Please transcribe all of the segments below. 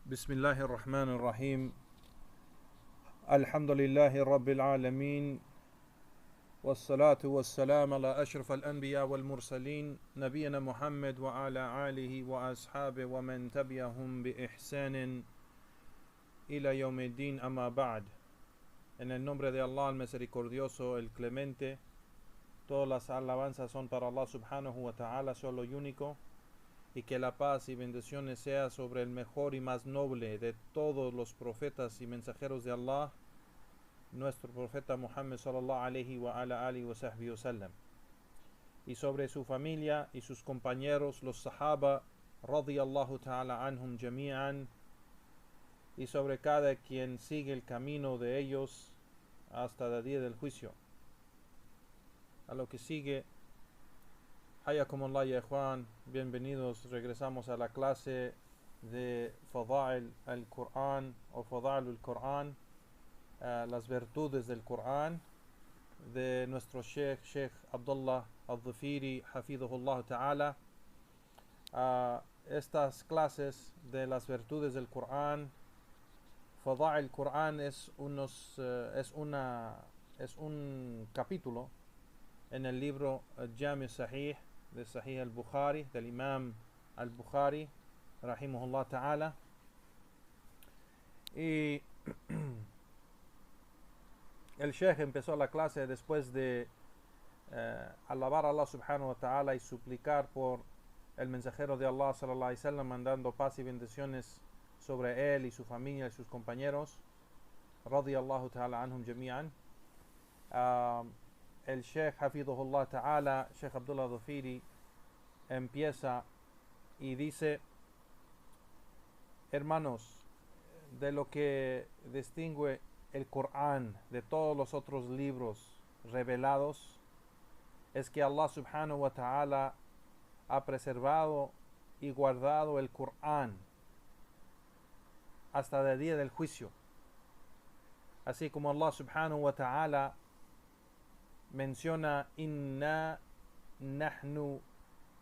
بسم الله الرحمن الرحيم. الحمد لله رب العالمين، والصلاة والسلام على أشرف الأنبياء والمرسلين نبينا محمد وعلى آله وأصحابه ومن تبعهم بإحسان إلى يوم الدين. أما بعد. En el nombre de Allah, el misericordioso, el clemente, todas las alabanzas son para Allah subhanahu wa ta'ala, solo y único, y que la paz y bendiciones sea sobre el mejor y más noble de todos los profetas y mensajeros de Allah, nuestro profeta Muhammad sallallahu alayhi wa ala alihi wa sahbihi wa sallam, y sobre su familia y sus compañeros, los sahaba radiyallahu ta'ala anhum jami'an, y sobre cada quien sigue el camino de ellos hasta el día del juicio. A lo que sigue, Hayakumullah ya ikhwan, bienvenidos. Regresamos a la clase de Fada'il al-Qur'an o Fada'il al-Qur'an, las virtudes del Qur'an, de nuestro Sheikh Abdullah al-Dhafiri hafidhahullah ta'ala. Estas clases de las virtudes del Qur'an, Fada'il al-Qur'an es un capítulo en el libro Jami Sahih de Sahih al-Bukhari, del Imam al-Bukhari rahimahullah ta'ala. Y el Sheikh empezó la clase después de alabar a Allah subhanahu wa ta'ala y suplicar por el mensajero de Allah sallallahu alayhi wa sallam, mandando paz y bendiciones sobre él y su familia y sus compañeros radiyallahu ta'ala anhum jami'an. El Sheikh hafidhahullah ta'ala, Sheikh Abdullah Dhafiri, empieza y dice: hermanos, de lo que distingue el Corán de todos los otros libros revelados es que Allah subhanahu wa ta'ala ha preservado y guardado el Corán hasta el día del juicio, así como Allah subhanahu wa ta'ala menciona: inna nahnu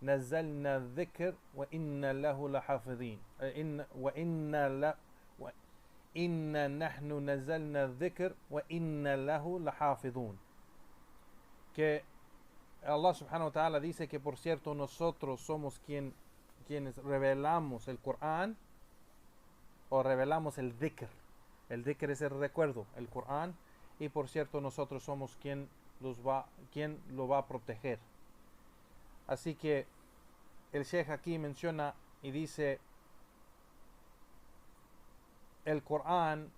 nazzalna dhikr wa inna lahu lahafidhin, inna nahnu nazzalna dhikr wa inna lahu lahafidhun. Que Allah subhanahu wa ta'ala dice que por cierto nosotros somos quienes revelamos el Corán, o revelamos el dhikr. El dhikr es el recuerdo, el Corán, y por cierto nosotros somos quien lo va a proteger. Así que el Sheikh aquí menciona y dice: el Corán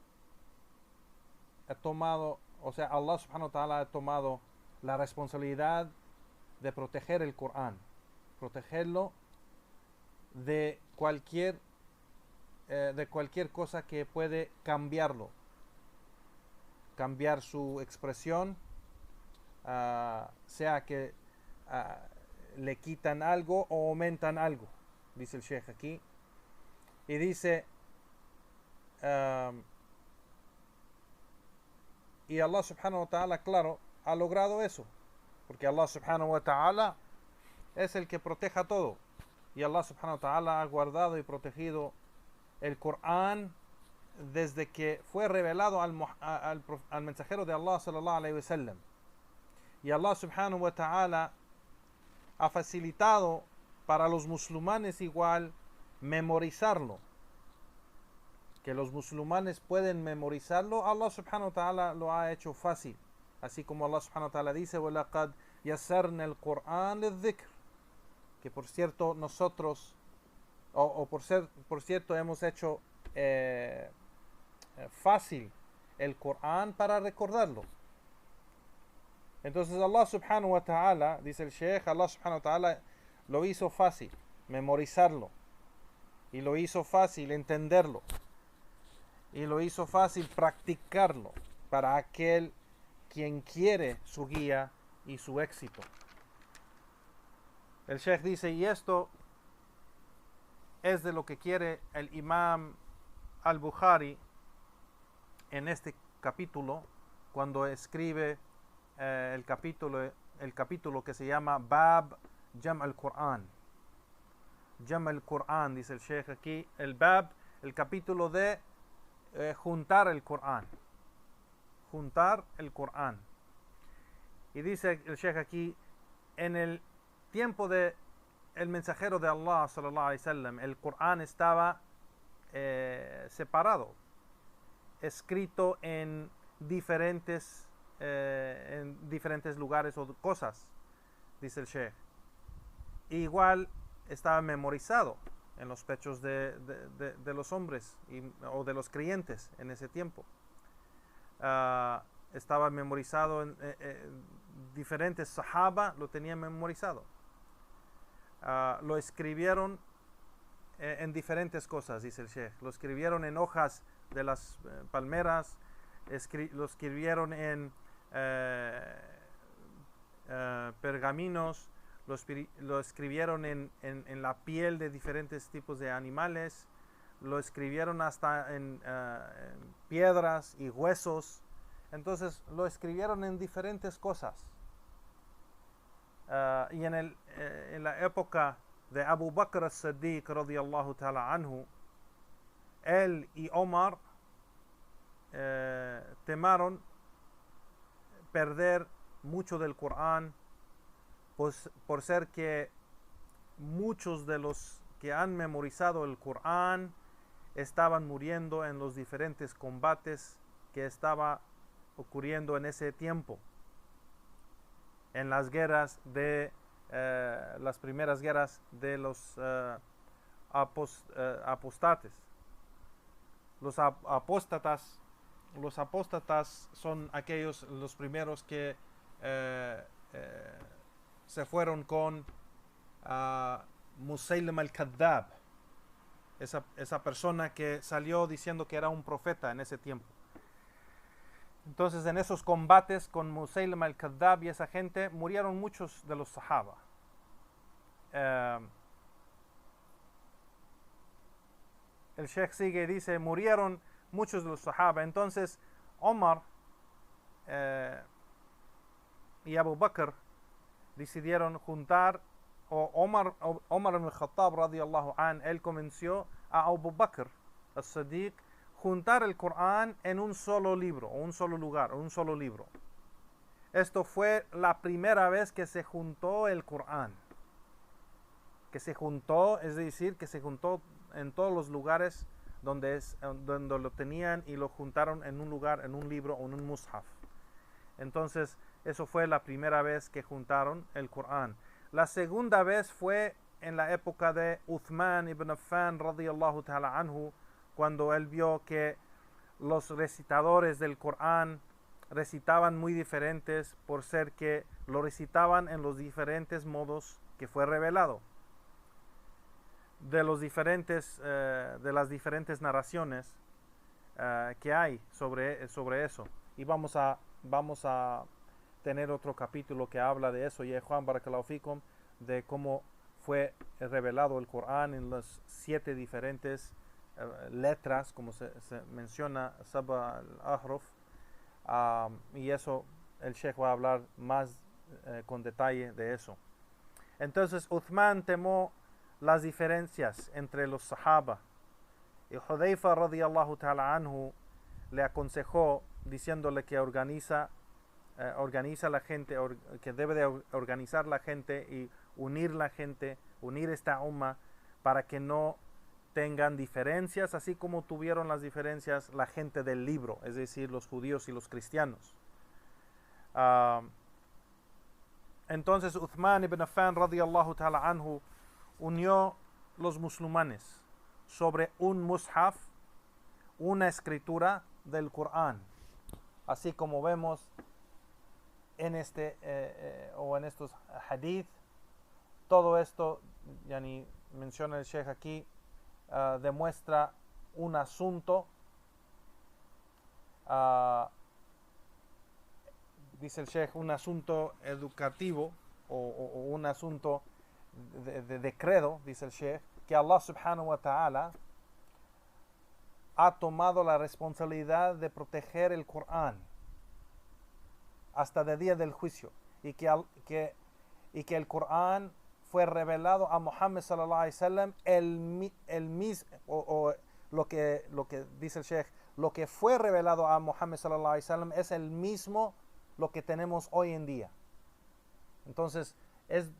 ha tomado, o sea, Allah subhanahu wa ta'ala ha tomado la responsabilidad de proteger el Corán, protegerlo de cualquier cosa que puede cambiarlo, cambiar su expresión, sea que le quitan algo o aumentan algo, dice el Sheikh aquí. Y dice: y Allah subhanahu wa ta'ala, claro, ha logrado eso, porque Allah subhanahu wa ta'ala es el que proteja todo, y Allah subhanahu wa ta'ala ha guardado y protegido el Corán desde que fue revelado al mensajero de Allah sallallahu alayhi wa sallam. Y Allah subhanahu wa ta'ala ha facilitado para los musulmanes igual memorizarlo, que los musulmanes pueden memorizarlo. Allah subhanahu wa ta'ala lo ha hecho fácil, así como Allah subhanahu wa ta'ala dice: وَلَقَدْ يَسَّرْنَا الْقُرْآنَ لِلذِّكْرِ, que por cierto nosotros por cierto hemos hecho fácil el Corán para recordarlo. Entonces Allah subhanahu wa ta'ala, dice el Sheikh, Allah subhanahu wa ta'ala lo hizo fácil memorizarlo, y lo hizo fácil entenderlo, y lo hizo fácil practicarlo para aquel quien quiere su guía y su éxito. El Sheikh dice: y esto es de lo que quiere el Imam al-Bukhari en este capítulo, cuando escribe el capítulo que se llama Bab Jam al-Qur'an. Jam al-Qur'an, dice el Sheikh aquí. El Bab el capítulo de juntar el Corán. Juntar el Corán. Y dice el Sheikh aquí, en el tiempo de el mensajero de Allah, sallallahu alaihi wasallam, el Corán estaba separado, escrito en diferentes lugares o cosas, dice el Sheikh. Igual estaba memorizado en los pechos de los hombres o de los creyentes en ese tiempo. Estaba memorizado en diferentes sahaba, lo tenían memorizado. Lo escribieron en diferentes cosas, dice el Sheikh. Lo escribieron en hojas de las palmeras, lo escribieron en pergaminos, lo escribieron en la piel de diferentes tipos de animales, lo escribieron hasta en piedras y huesos. Entonces lo escribieron en diferentes cosas. Y en la época de Abu Bakr as-Siddiq radiyallahu ta'ala anhu, él y Omar temaron perder mucho del Corán, pues, por ser que muchos de los que han memorizado el Corán estaban muriendo en los diferentes combates que estaba ocurriendo en ese tiempo, en las guerras de las primeras guerras de los apostates. Los apóstatas son aquellos, los primeros que se fueron con Musaylim al-Kadhab, esa persona que salió diciendo que era un profeta en ese tiempo. Entonces, en esos combates con Musaylim al-Kadhab y esa gente, murieron muchos de los sahaba. El Sheikh sigue y dice, murieron muchos de los sahaba. Entonces, Omar y Abu Bakr decidieron juntar, o Omar ibn Khattab radiyallahu an, él convenció a Abu Bakr as-Siddiq juntar el Corán en un solo libro, o un solo lugar, o un solo libro. Esto fue la primera vez que se juntó el Corán. Que se juntó, es decir, que se juntó en todos los lugares donde lo tenían y lo juntaron en un lugar, en un libro o en un mushaf. Entonces, eso fue la primera vez que juntaron el Corán. La segunda vez fue en la época de Uthman ibn Affan radiyallahu ta'ala anhu, cuando él vio que los recitadores del Corán recitaban muy diferentes por ser que lo recitaban en los diferentes modos que fue revelado. De las diferentes narraciones que hay sobre eso. Y vamos a tener otro capítulo que habla de eso, y Juan Barakallahu Fikum, de cómo fue revelado el Corán en las 7 diferentes letras, como se menciona Saba al-Ahruf, y eso el Sheikh va a hablar más con detalle de eso. Entonces Uthman temó las diferencias entre los sahaba, y Hudayfa radiyallahu ta'ala anhu le aconsejó diciéndole que organiza la gente, que debe de organizar la gente y unir la gente, unir esta umma para que no tengan diferencias, así como tuvieron las diferencias la gente del libro, es decir, los judíos y los cristianos. Entonces Uthman ibn Affan radiyallahu ta'ala anhu unió los musulmanes sobre un mushaf, una escritura del Corán, así como vemos en en estos hadith. Todo esto, yani, menciona el Sheikh aquí, demuestra un asunto, dice el Sheikh, un asunto educativo o un asunto de credo, dice el Sheikh, que Allah subhanahu wa ta'ala ha tomado la responsabilidad de proteger el Corán hasta el día del juicio, y que el Corán fue revelado a Muhammad sallallahu alaihi wasallam, lo que dice el Sheikh, lo que fue revelado a Muhammad sallallahu alaihi wasallam es el mismo lo que tenemos hoy en día. Entonces, es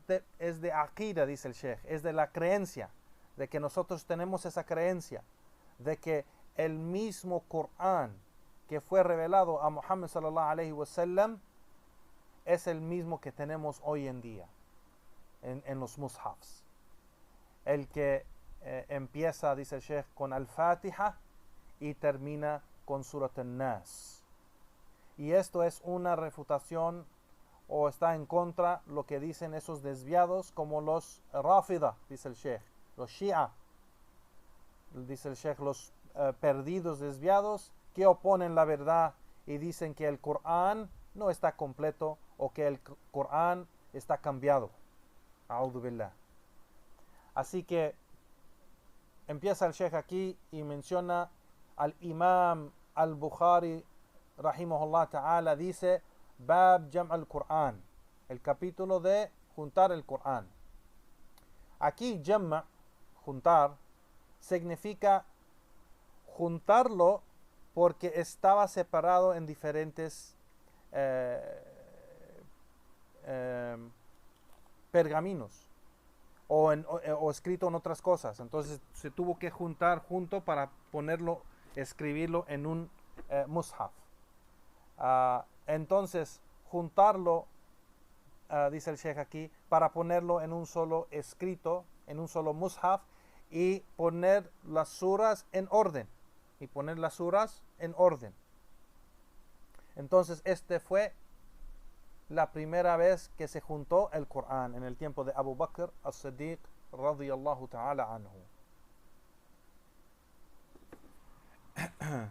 de aqida, dice el Sheikh, es de la creencia, de que nosotros tenemos esa creencia, de que el mismo Corán que fue revelado a Muhammad sallallahu alaihi wasallam es el mismo que tenemos hoy en día en los mushafs. El que empieza, dice el Sheikh, con Al-Fatiha y termina con Surat An-Nas. Y esto es una refutación o está en contra lo que dicen esos desviados como los Rafida, dice el Sheikh, los Shia, dice el Sheikh, los perdidos desviados que oponen la verdad y dicen que el Corán no está completo o que el Corán está cambiado. A'udhu billah. Así que empieza el Sheikh aquí y menciona al Imam al-Bukhari rahimahullah ta'ala, dice Bab Jam' al-Qur'an, el capítulo de juntar el Qur'an. Aquí Jam', juntar, significa juntarlo porque estaba separado en diferentes pergaminos o escrito en otras cosas. Entonces se tuvo que juntar junto para ponerlo, escribirlo en un mushaf. Entonces juntarlo, dice el Sheikh aquí, para ponerlo en un solo escrito, en un solo mushaf, y poner las suras en orden. Entonces este fue la primera vez que se juntó el Corán en el tiempo de Abu Bakr as-Siddiq radiyallahu ta'ala anhu.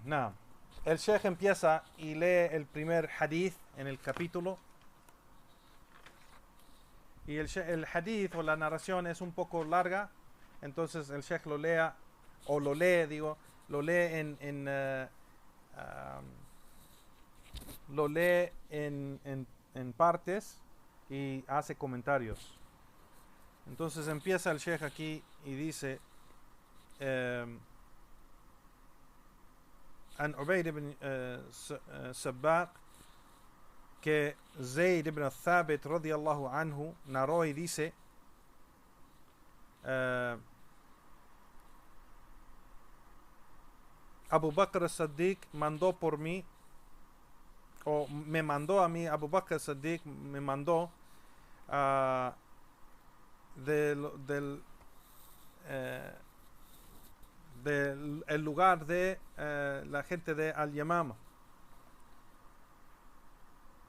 Nah. El Sheikh empieza y lee el primer hadith en el capítulo. Y el hadith o la narración es un poco larga. Entonces el Sheikh lo lee en partes y hace comentarios. Entonces empieza el Sheikh aquí y dice An Ubayd ibn Sabbaq, que Zayd ibn Thabit radiyallahu anhu narró y dice Abu Bakr as-Siddiq mandó por mí, o me mandó a mí, Abu Bakr as-Siddiq me mandó del el lugar de la gente de Al-Yamama.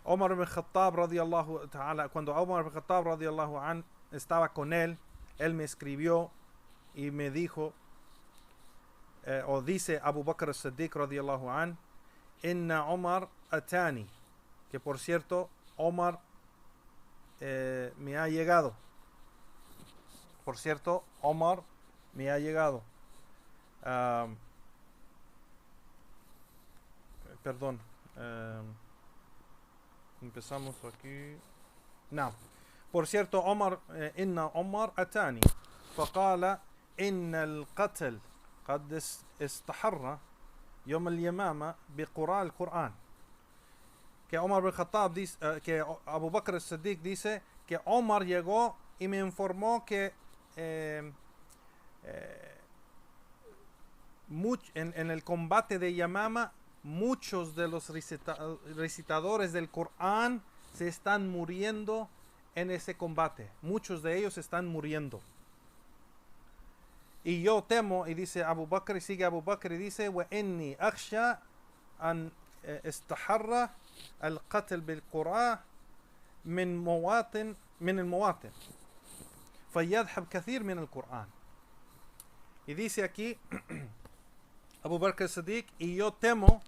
Omar ibn Khattab radiyallahu ta'ala, cuando Omar ibn Khattab radiyallahu an estaba con él me escribió y me dijo, o dice Abu Bakr as-Siddiq radiyallahu an, Inna Omar atani, que por cierto Omar me ha llegado. Por cierto, Omar me ha llegado. Perdón. Empezamos aquí. No. Por cierto, Omar, Inna Omar atani, فقال إن القتل قد استحر يوم اليمامة بقراء القرآن. Que Omar bin Khattab dice, que Abu Bakr as-Siddiq dice que Omar llegó y me informó que en el combate de Yamama muchos de los recitadores del Corán se están muriendo en ese combate. Muchos de ellos están muriendo. Y yo temo, y dice Abu Bakr, y sigue Abu Bakr y dice, wa inni akhsha an istaharra al-qatl bil-Qur'an min al-mawatin fayadhhab kathir min al-Qur'an. Y dice aquí Abu Bakr as-Siddiq, y yo temo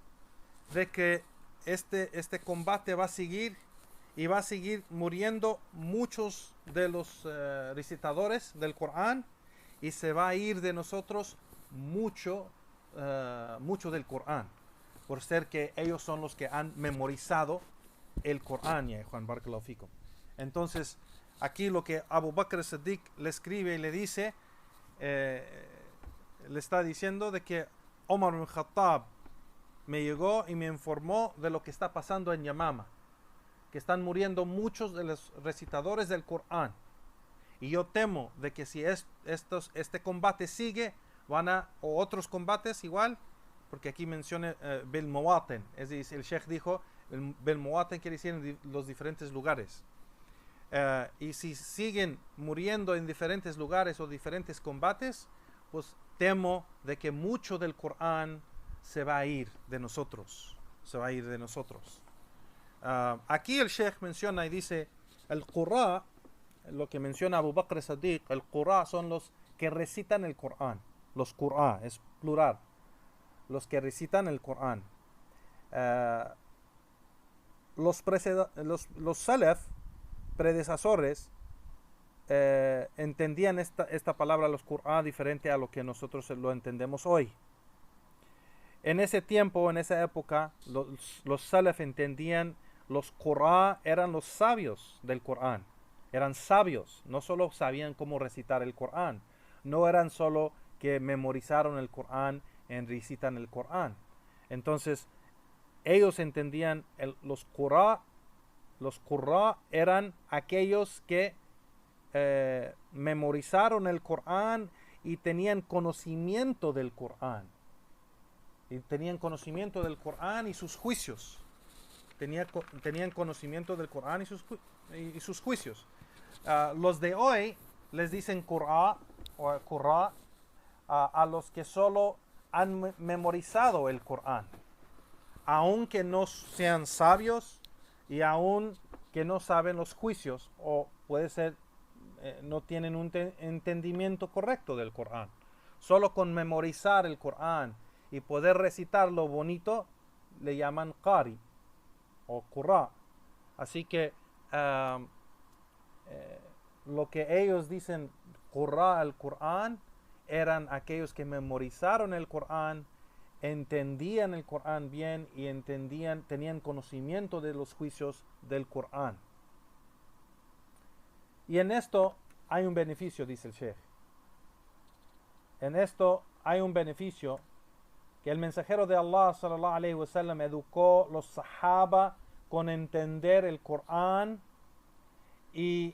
de que este combate va a seguir y va a seguir muriendo muchos de los recitadores del Corán, y se va a ir de nosotros mucho del Corán, por ser que ellos son los que han memorizado el Corán. Ya, Juan Barakallahu Fikum. Entonces aquí lo que Abu Bakr as-Siddiq le escribe y le dice, le está diciendo de que Omar ibn Khattab me llegó y me informó de lo que está pasando en Yamama, que están muriendo muchos de los recitadores del Corán. Y yo temo de que si este combate sigue, o otros combates igual, porque aquí menciona Bil Muwaten, es decir, el Sheikh dijo, Bil Muwaten quiere decir en los diferentes lugares. Y si siguen muriendo en diferentes lugares o diferentes combates, pues temo de que mucho del Corán se va a ir de nosotros. Aquí el Sheikh menciona y dice, el Qurra, lo que menciona Abu Bakr Sadiq, el Qurra son los que recitan el Corán. Los Qur'a, es plural. Los que recitan el Corán. Los Salaf, predecesores, entendían esta palabra, los Qur'a, diferente a lo que nosotros lo entendemos hoy. En ese tiempo, en esa época, los Salaf entendían los Qur'a eran los sabios del Corán. Eran sabios, no solo sabían cómo recitar el Corán, no eran solo que memorizaron el Corán y recitan el Corán. Entonces, ellos entendían los Qur'a eran aquellos que memorizaron el Corán y tenían conocimiento del Corán. Y tenían conocimiento del Corán y sus juicios. Tenían conocimiento del Corán y sus juicios. Los de hoy les dicen Qur'a o Qurra a los que solo han memorizado el Corán, aunque no sean sabios y aun que no saben los juicios, o puede ser no tienen un entendimiento correcto del Corán. Solo con memorizar el Corán y poder recitarlo bonito le llaman Qari o Qurra. Así que lo que ellos dicen Qurra al Corán eran aquellos que memorizaron el Corán, entendían el Corán bien y tenían conocimiento de los juicios del Corán. Y en esto hay un beneficio, dice el Sheikh. En esto hay un beneficio que el mensajero de Allah sallallahu alaihi wasallam educó los sahaba con entender el Corán y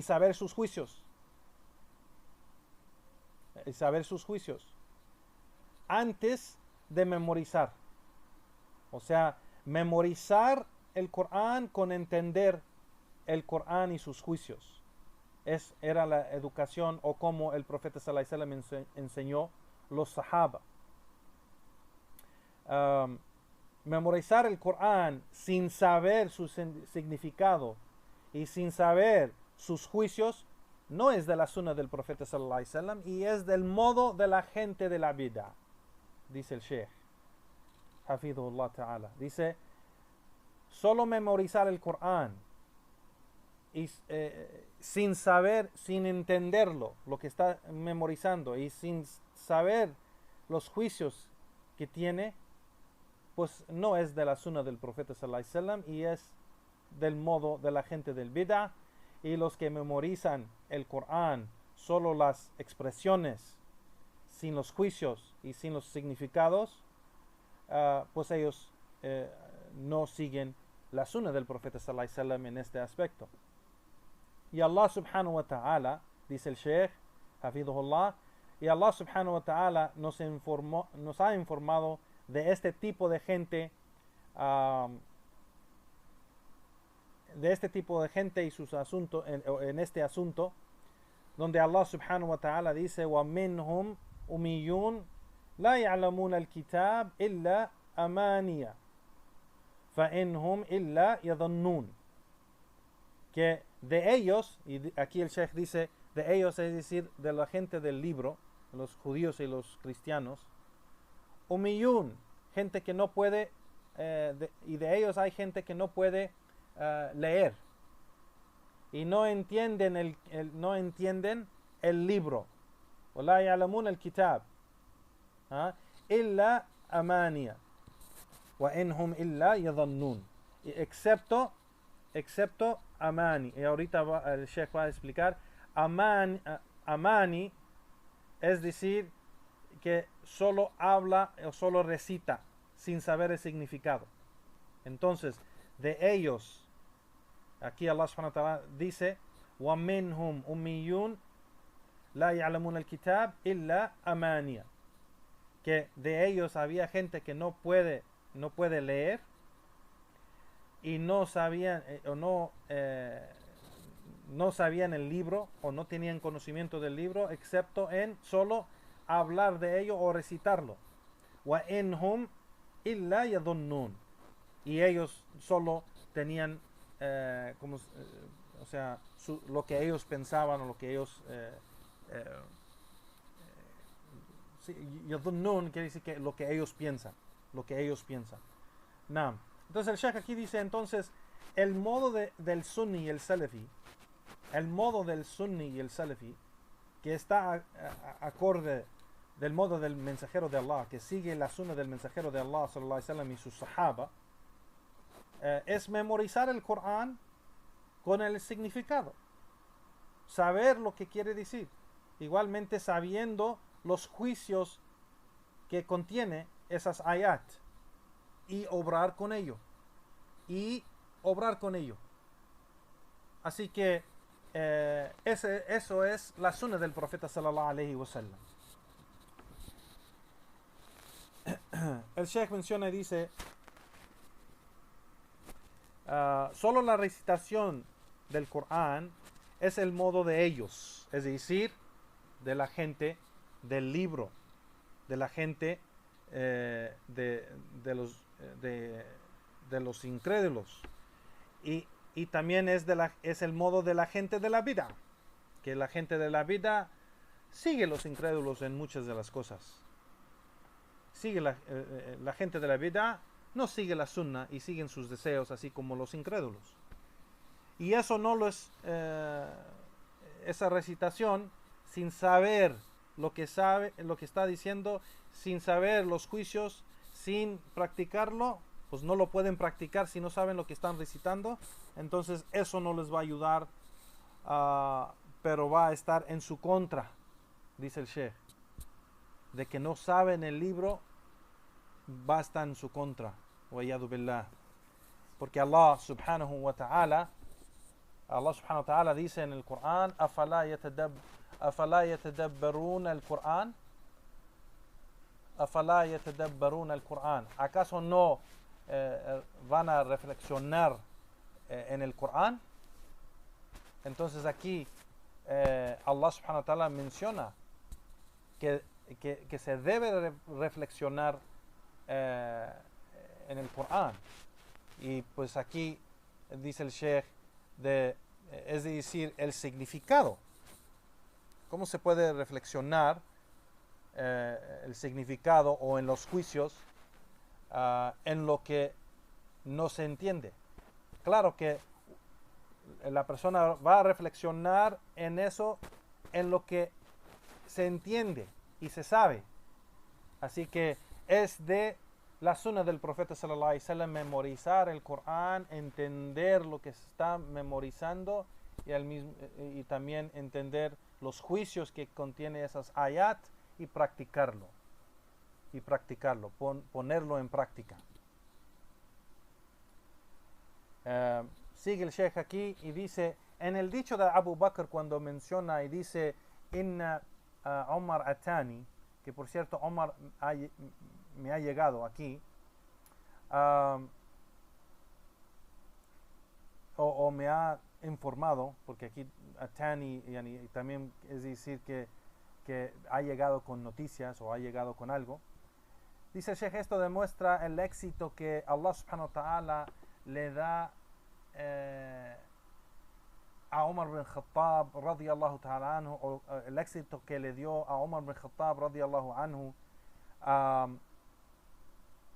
saber sus juicios. Antes de memorizar. O sea, memorizar el Corán con entender el Corán y sus juicios. Era la educación o como el profeta sallallahu alaihi wasallam enseñó los sahaba. Memorizar el Corán sin saber su significado y sin saber sus juicios no es de la sunna del profeta sallallahu alaihi wasallam y es del modo de la gente de la vida, dice el Sheikh Hafidhullah Ta'ala. Dice, solo memorizar el Corán y sin saber, sin entenderlo, lo que está memorizando, y sin saber los juicios que tiene, pues no es de la sunna del profeta sallallahu alaihi wasallam y es del modo de la gente del bid'ah. Y los que memorizan el Corán, solo las expresiones, sin los juicios y sin los significados, pues ellos no siguen la sunna del profeta sallallahu alaihi wasallam en este aspecto. Y Allah subhanahu wa ta'ala, dice el Sheikh Hafidhullah, y Allah subhanahu wa ta'ala nos ha informado de este tipo de gente, y sus asuntos en este asunto, donde Allah subhanahu wa ta'ala dice, وَمِنْهُمْ أُمِيُّونَ لَا يَعْلَمُونَ الْكِتَابَ إِلَّا أَمَانِيَ فَإِنْهُمْ إِلَّا يَظُنُّونَ. Que de ellos, y aquí el Sheikh dice de ellos, es decir, de la gente del libro, los judíos y los cristianos, umiyun, gente que no puede, y de ellos hay gente que no puede leer y no entienden el libro. وَلَا يَعْلَمُونَ الْكِتَابَ إِلَّا أَمَانِيَ وَإِنْهُمْ إِلَّا يَظُنُّونَ. Excepto Amani. Y ahorita el Sheikh va a explicar. Amani es decir, que solo habla o solo recita sin saber el significado. Entonces, de ellos, aquí Allah subhanahu wa ta'ala dice, وَمِنْهُمْ أُمِّيُّونَ لَا يَعْلَمُونَ الْكِتَابَ إِلَّا أَمَانِيَ, que de ellos había gente que no puede leer y no sabían no sabían el libro o no tenían conocimiento del libro excepto en solo hablar de ello o recitarlo. وَإِنْهُمْ إِلَّا يَظُنُّونَ, y ellos solo tenían o sea, lo que ellos pensaban o lo que ellos يظنون quiere decir que lo que ellos piensan, Naam. Entonces el Sheikh aquí dice, entonces el modo del sunni y el salafi, que está acorde del modo del mensajero de Allah, que sigue la sunna del mensajero de Allah sallallahu alaihi wasallam y sus sahaba, es memorizar el Corán con el significado, saber lo que quiere decir, igualmente sabiendo los juicios que contiene esas ayat y obrar con ello. Así que eso es la sunna del profeta sallallahu alaihi wasallam. El Sheikh menciona y dice, solo la recitación del Corán es el modo de ellos, es decir, de la gente del libro, de la gente de los incrédulos, y también es el modo de la gente de la vida, que la gente de la vida sigue los incrédulos en muchas de las cosas. Sigue la gente de la vida no sigue la sunna y siguen sus deseos, así como los incrédulos. Y eso no lo es, esa recitación sin saber lo que está diciendo, sin saber los juicios, sin practicarlo, pues no lo pueden practicar si no saben lo que están recitando. Entonces eso no les va a ayudar, pero va a estar en su contra, dice el Sheikh, de que no saben el libro, va a estar en su contra, wa'iyadu billah. Porque Allah subhanahu wa ta'ala dice en el Corán, أَفَلَا يَتَدَبَّرُونَ الْقُرْآنَ, أَفَلَا يَتَدَبَّرُونَ الْقُرْآنَ, ¿acaso no van a reflexionar en el Corán? Entonces aquí Allah subhanahu wa ta'ala menciona que se debe reflexionar en el Corán. Y pues aquí dice el Sheikh, es decir, el significado. ¿Cómo se puede reflexionar el significado o en los juicios en lo que no se entiende? Claro que la persona va a reflexionar en eso, en lo que se entiende y se sabe. Así que es de la sunna del profeta sallallahu alaihi wasallam memorizar el Corán, entender lo que se está memorizando y también entender los juicios que contiene esas ayat y practicarlo, ponerlo en práctica. Sigue el Sheikh aquí y dice, en el dicho de Abu Bakr cuando menciona y dice, Inna Omar Atani, que por cierto Omar me ha llegado aquí, o me ha informado, porque aquí Atani y también es decir que ha llegado con noticias o ha llegado con algo. Dice el Sheikh, esto demuestra el éxito que Allah subhanahu wa ta'ala le da a Omar bin Khattab radiyallahu ta'ala anhu, o el éxito que le dio a Omar bin Khattab radiyallahu anhu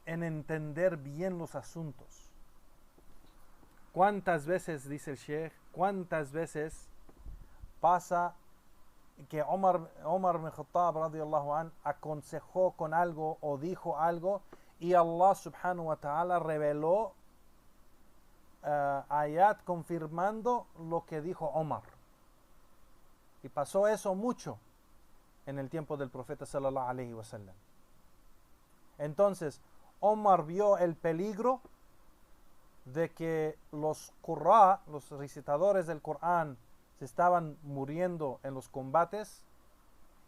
en entender bien los asuntos. ¿Cuántas veces, dice el Sheikh, cuántas veces pasa que Omar bin Khattab radiyallahu anhu aconsejó con algo o dijo algo y Allah subhanahu wa ta'ala reveló ayat confirmando lo que dijo Omar? Y pasó eso mucho. en el tiempo del profeta sallallahu alaihi wasallam. Entonces, Omar vio el peligro de que los qurra, los recitadores del Corán, se estaban muriendo en los combates,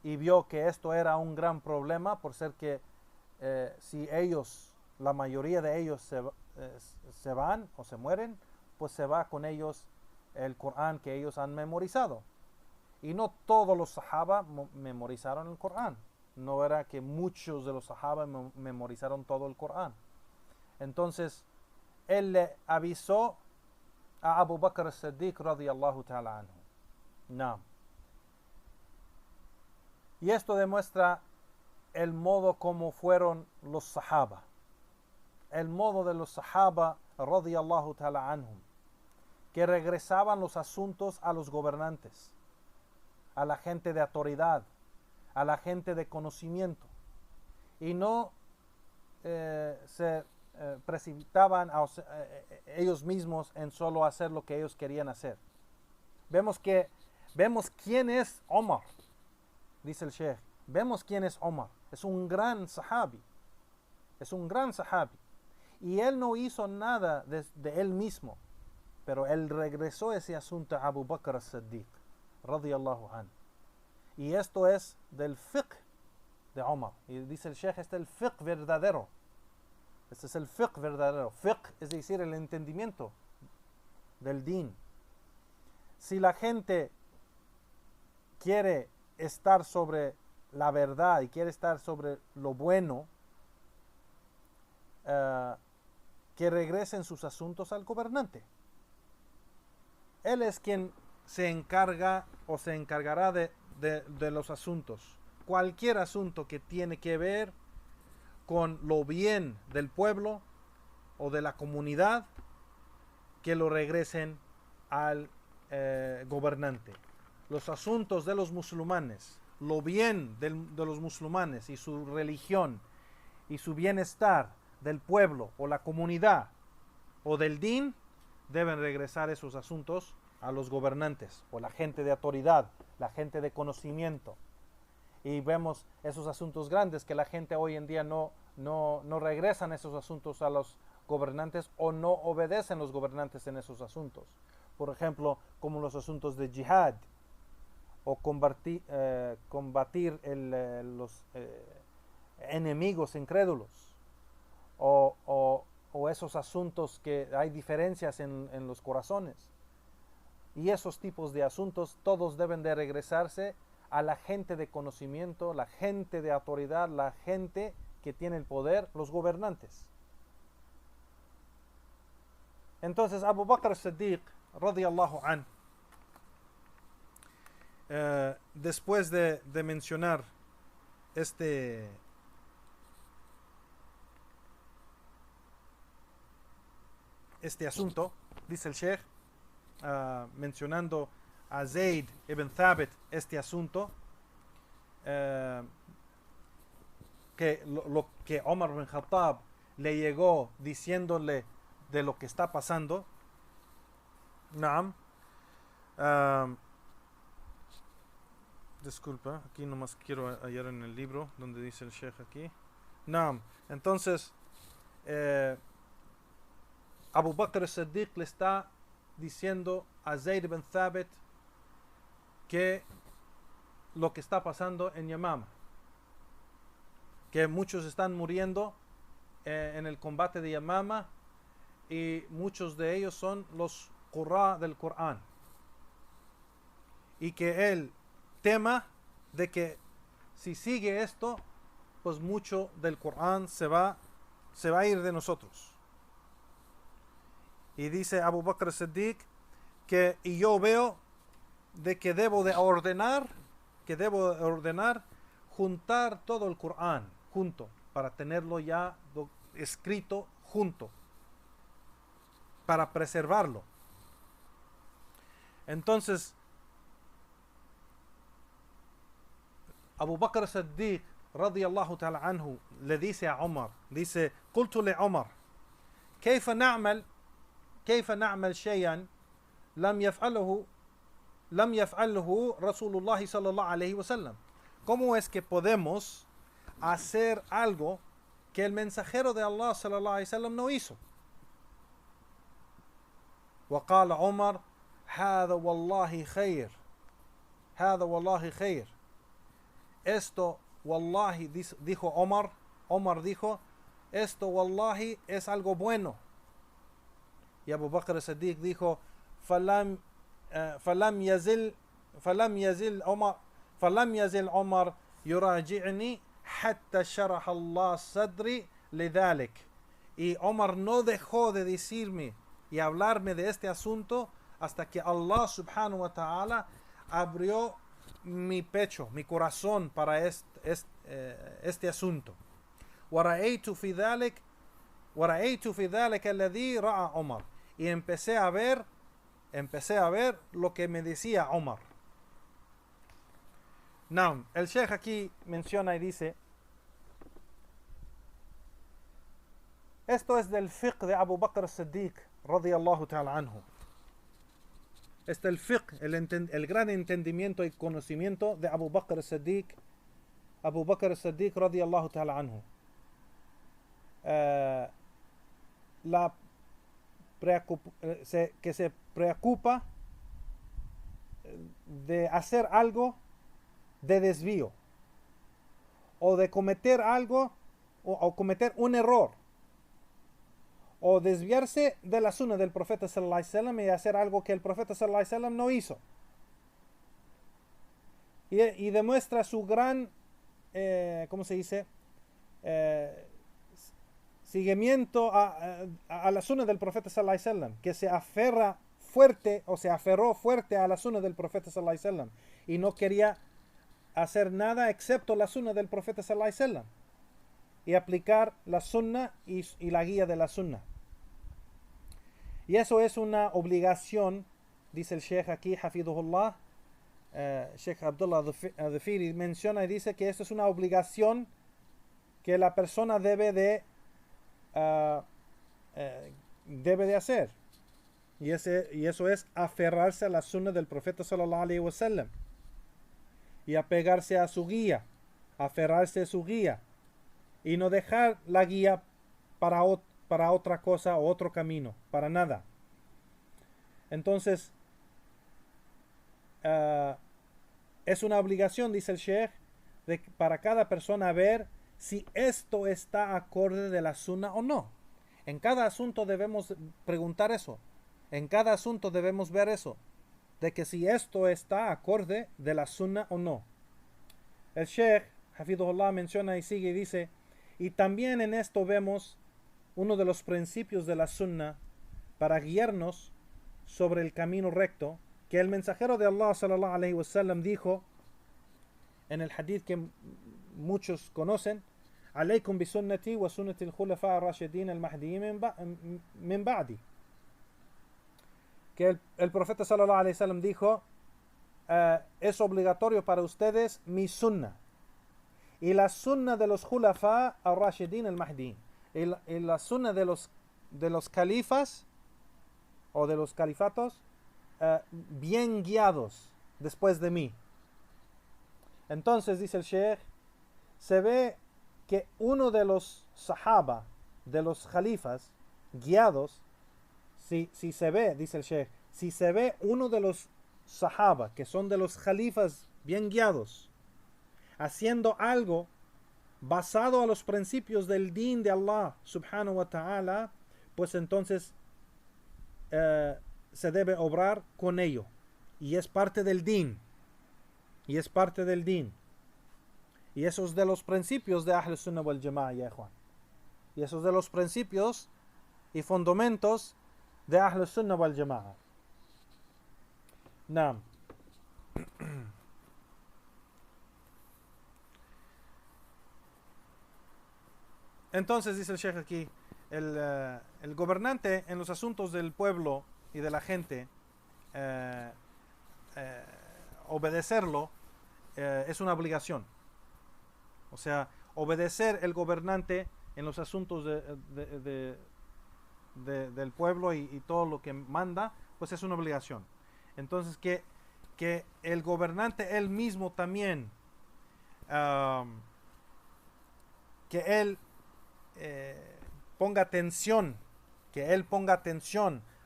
y vio que esto era un gran problema por ser que si ellos, la mayoría de ellos se van o se mueren, pues se va con ellos el Corán que ellos han memorizado. Y no todos los sahaba memorizaron el Corán. No era que muchos de los sahaba memorizaron todo el Corán. Entonces, él le avisó a Abu Bakr as-Siddiq radiyallahu ta'ala anhu. No. Y esto demuestra el modo como fueron los sahaba. El modo de los sahaba radiyallahu ta'ala anhum, que regresaban los asuntos a los gobernantes, a la gente de autoridad, a la gente de conocimiento, y no se precipitaban ellos mismos en solo hacer lo que ellos querían hacer. Vemos quién es Omar, dice el Sheikh. Vemos quién es Omar. Es un gran sahabi. Es un gran sahabi. Y él no hizo nada de él mismo, pero él regresó ese asunto a Abu Bakr as-Siddiq radiyallahu anhu. Y esto es del fiqh de Omar. Y dice el Sheikh, este es el fiqh verdadero. Este es el fiqh verdadero. Fiqh es decir, el entendimiento del din. Si la gente quiere estar sobre la verdad y quiere estar sobre lo bueno, que regresen sus asuntos al gobernante. Él es quien se encarga o se encargará de los asuntos. Cualquier asunto que tiene que ver con lo bien del pueblo o de la comunidad, que lo regresen al gobernante. Los asuntos de los musulmanes, lo bien de los musulmanes y su religión y su bienestar del pueblo o la comunidad o del din, deben regresar esos asuntos a los gobernantes o la gente de autoridad, la gente de conocimiento. Y vemos esos asuntos grandes que la gente hoy en día no regresan esos asuntos a los gobernantes o no obedecen los gobernantes en esos asuntos. Por ejemplo, como los asuntos de jihad o combatir los enemigos incrédulos o esos asuntos que hay diferencias en los corazones. Y esos tipos de asuntos todos deben de regresarse a la gente de conocimiento, la gente de autoridad, la gente que tiene el poder, los gobernantes. Entonces Abu Bakr as-Siddiq radiyallahu anhu, después de mencionar este asunto, dice el Sheikh, mencionando a Zayd ibn Thabit este asunto, que lo que Omar bin Khattab le llegó diciéndole de lo que está pasando. Naam. Disculpa, aquí nomás quiero hallar en el libro donde dice el Sheikh aquí. Naam. Entonces, Abu Bakr as-Siddiq le está diciendo a Zayd ibn Thabit que lo que está pasando en Yamama, que muchos están muriendo en el combate de Yamama, y muchos de ellos son los qurra del Corán, y que él tema de que si sigue esto, pues mucho del Corán se va a ir de nosotros. Y dice Abu Bakr as-Siddiq y yo veo de que debo de ordenar juntar todo el Corán junto, para tenerlo ya escrito junto, para preservarlo. Entonces Abu Bakr as-Siddiq radiyallahu ta'ala anhu le dice a Omar, dice: قلت لعمر كيف نعمل شيئا لم يفعله رسول الله صلى الله عليه وسلم. ¿Cómo es que podemos hacer algo que el mensajero de Allah sallallahu alaihi wasallam no hizo? وقال عمر هذا والله خير هذا والله خير. Esto wallahi, dijo Omar dijo, esto wallahi es algo bueno. Y Abu Bakr as-Siddiq dijo, فلم يزل عمر يراجعني حتى شرح الله صدري لذلك. Y Omar no dejó de decirme y hablarme de este asunto hasta que Allah subhanahu wa ta'ala abrió mi pecho, mi corazón para este asunto. ورأيت في ذلك الذي رأى عمر. Y empecé a ver lo que me decía Omar. Now, el Sheikh aquí menciona y dice, esto es del fiqh de Abu Bakr as-Siddiq radiyallahu ta'ala anhu. Este es el fiqh, el gran entendimiento y conocimiento de Abu Bakr as-Siddiq radiyallahu ta'ala anhu. Que se preocupa de hacer algo de desvío o de cometer algo o cometer un error o desviarse de la sunna del profeta sallallahu alaihi wasallam y hacer algo que el profeta sallallahu alaihi wasallam no hizo, y demuestra su gran ¿cómo se dice? Seguimiento a la sunna del profeta sallallahu alaihi wasallam, que se aferró fuerte a la sunna del profeta sallallahu alaihi wasallam y no quería hacer nada excepto la sunna del profeta sallallahu alaihi wasallam y aplicar la sunna y la guía de la sunna. Y eso es una obligación, dice el Sheikh aquí, Hafidhullah, Sheikh Abdullah Dhafiri menciona y dice que esto es una obligación que la persona debe de hacer. Y eso es aferrarse a la sunna del profeta sallallahu alaihi wasallam y apegarse a su guía, aferrarse a su guía y no dejar la guía para otra cosa o otro camino, para nada. Entonces, es una obligación, dice el Sheikh, para cada persona ver si esto está acorde de la sunna o no. En cada asunto debemos preguntar eso. En cada asunto debemos ver eso, de que si esto está acorde de la sunna o no. El Sheikh Hafidhullah menciona y sigue y dice, y también en esto vemos uno de los principios de la sunna para guiarnos sobre el camino recto, que el mensajero de Allah sallallahu alaihi wasallam dijo en el hadith que muchos conocen, alaykum bi sunnati wa sunnati al-khulafa ar-rashidin al-mahdiyyin min ba'di. Que el profeta sallallahu alaihi wasallam dijo, es obligatorio para ustedes mi sunna y la sunna de los khulafa ar-rashidin al-mahdiyyin, y la sunna de los califas o de los califatos bien guiados después de mí. Entonces, dice el Sheikh, se ve que uno de los sahaba, de los califas guiados, si se ve, dice el Sheikh, si se ve uno de los sahaba, que son de los califas bien guiados, haciendo algo basado a los principios del din de Allah subhanahu wa ta'ala, pues entonces se debe obrar con ello, y es parte del din, y es parte del din, y eso es de los principios de Ahl Sunnah wal Jama'a, ya Juan, y eso es de los principios y fundamentos de Ahl Sunnah wal Jama'a. Naam. Entonces dice el Sheikh aquí, el gobernante en los asuntos del pueblo y de la gente, obedecerlo es una obligación. O sea, obedecer el gobernante en los asuntos del pueblo y todo lo que manda, pues es una obligación. Entonces que el gobernante él mismo también que él ponga atención,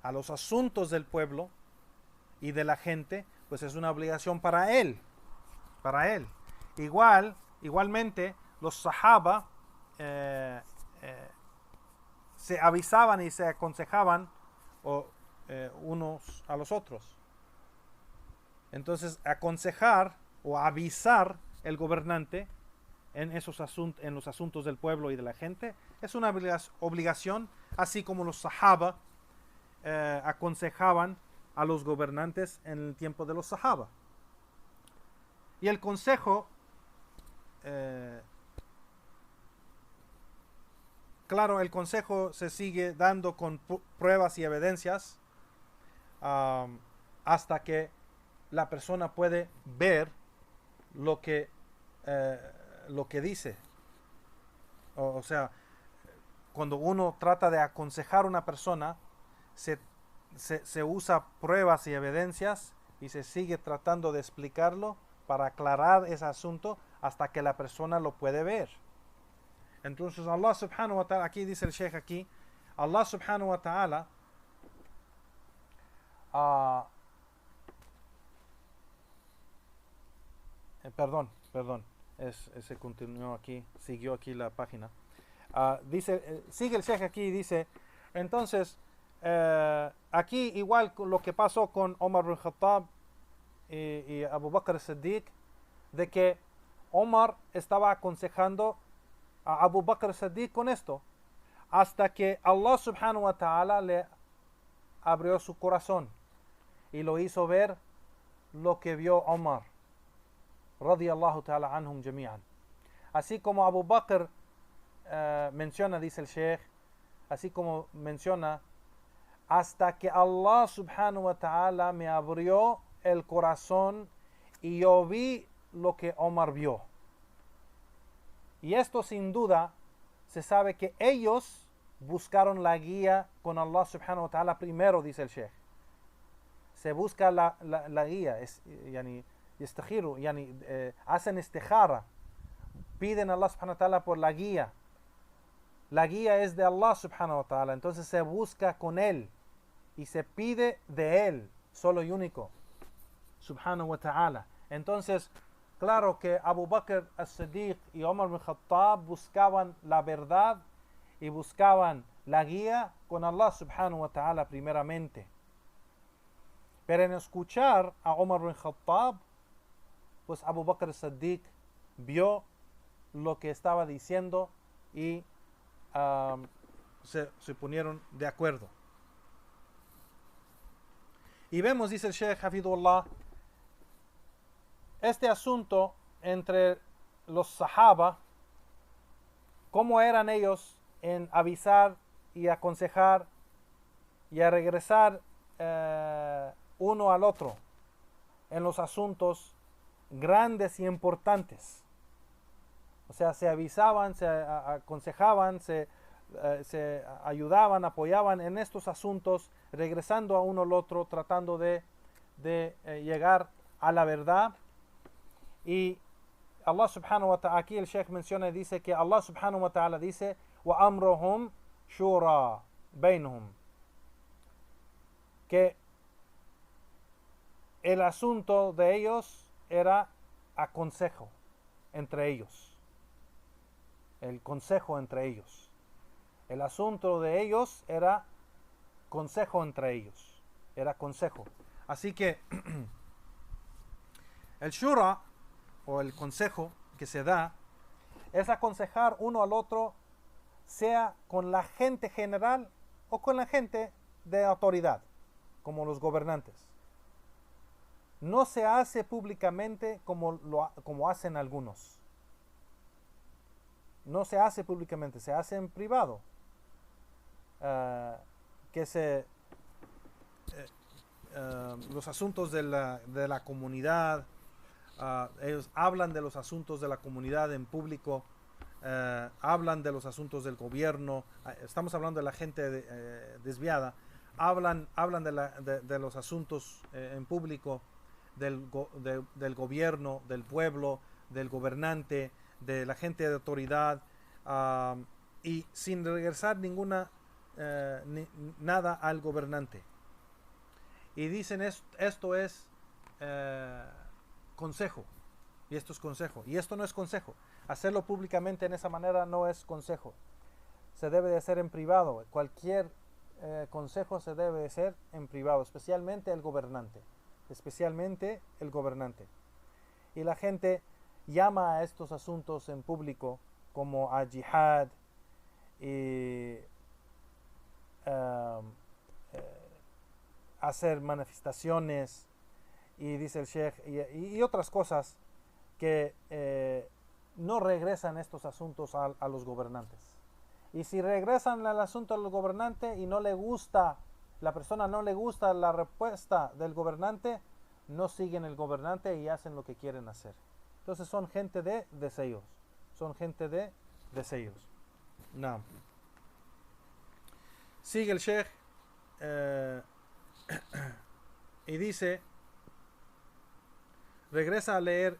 a los asuntos del pueblo y de la gente, pues es una obligación para él. Igualmente, los sahaba se avisaban y se aconsejaban unos a los otros. Entonces, aconsejar o avisar el gobernante en los asuntos del pueblo y de la gente es una obligación, así como los sahaba aconsejaban a los gobernantes en el tiempo de los sahaba. Y el consejo, claro, el consejo se sigue dando con pruebas y evidencias hasta que la persona puede ver lo que dice. O sea, cuando uno trata de aconsejar a una persona, se usa pruebas y evidencias y se sigue tratando de explicarlo para aclarar ese asunto hasta que la persona lo puede ver. Entonces Allah subhanahu wa ta'ala, aquí dice el Sheikh aquí, Allah subhanahu wa ta'ala perdón, se continuó aquí, siguió aquí la página. Sigue el Sheikh aquí y dice, entonces, aquí igual lo que pasó con Omar bin Khattab y Abu Bakr as-Siddiq, de que Omar estaba aconsejando a Abu Bakr as-Siddiq con esto, hasta que Allah subhanahu wa ta'ala le abrió su corazón y lo hizo ver lo que vio Omar radiyallahu ta'ala anhum jami'an. Así como Abu Bakr menciona, dice el Sheikh, así como menciona, hasta que Allah subhanahu wa ta'ala me abrió el corazón y yo vi lo que Omar vio. Y esto sin duda se sabe que ellos buscaron la guía con Allah subhanahu wa ta'ala primero, dice el Sheikh. Se busca la guía, hacen istijara, piden a Allah subhanahu wa ta'ala por la guía. La guía es de Allah subhanahu wa ta'ala, entonces se busca con él y se pide de él, solo y único, subhanahu wa ta'ala. Entonces, claro que Abu Bakr as-Siddiq y Omar bin Khattab buscaban la verdad y buscaban la guía con Allah subhanahu wa ta'ala primeramente. Pero en escuchar a Omar bin Khattab, pues Abu Bakr as-Siddiq vio lo que estaba diciendo y se ponieron de acuerdo. Y vemos, dice el Sheikh Hafidullah, este asunto entre los sahaba, cómo eran ellos en avisar y aconsejar y a regresar uno al otro en los asuntos grandes y importantes. O sea, se avisaban, se aconsejaban, se ayudaban, apoyaban en estos asuntos, regresando a uno al otro, tratando de llegar a la verdad. Y Allah subhanahu wa ta'ala, aquí el Sheikh menciona y dice que Allah subhanahu wa ta'ala dice, wa amruhum shura bainhum, que el asunto de ellos era aconsejo entre ellos, el consejo entre ellos. El asunto de ellos era consejo entre ellos, era consejo. Así que el shura, o el consejo que se da, es aconsejar uno al otro, sea con la gente general o con la gente de autoridad, como los gobernantes. No se hace públicamente como hacen algunos. No se hace públicamente, se hace en privado. Los asuntos de la comunidad, ellos hablan de los asuntos de la comunidad en público, hablan de los asuntos del gobierno, estamos hablando de la gente desviada, hablan de los asuntos en público del gobierno, del pueblo, del gobernante, de la gente de autoridad, y sin regresar nada al gobernante. Y dicen esto es consejo. Y esto es consejo. Y esto no es consejo. Hacerlo públicamente en esa manera no es consejo. Se debe de hacer en privado. Cualquier consejo se debe de hacer en privado, especialmente el gobernante. Especialmente el gobernante. Y la gente llama a estos asuntos en público como a jihad y hacer manifestaciones, y dice el Sheikh, y otras cosas que no regresan estos asuntos a los gobernantes. Y si regresan al asunto al gobernante y no le gusta, la persona no le gusta la respuesta del gobernante, no siguen el gobernante y hacen lo que quieren hacer. Entonces son gente de deseos. Son gente de deseos. No. Sigue el Sheikh y dice, regresa a leer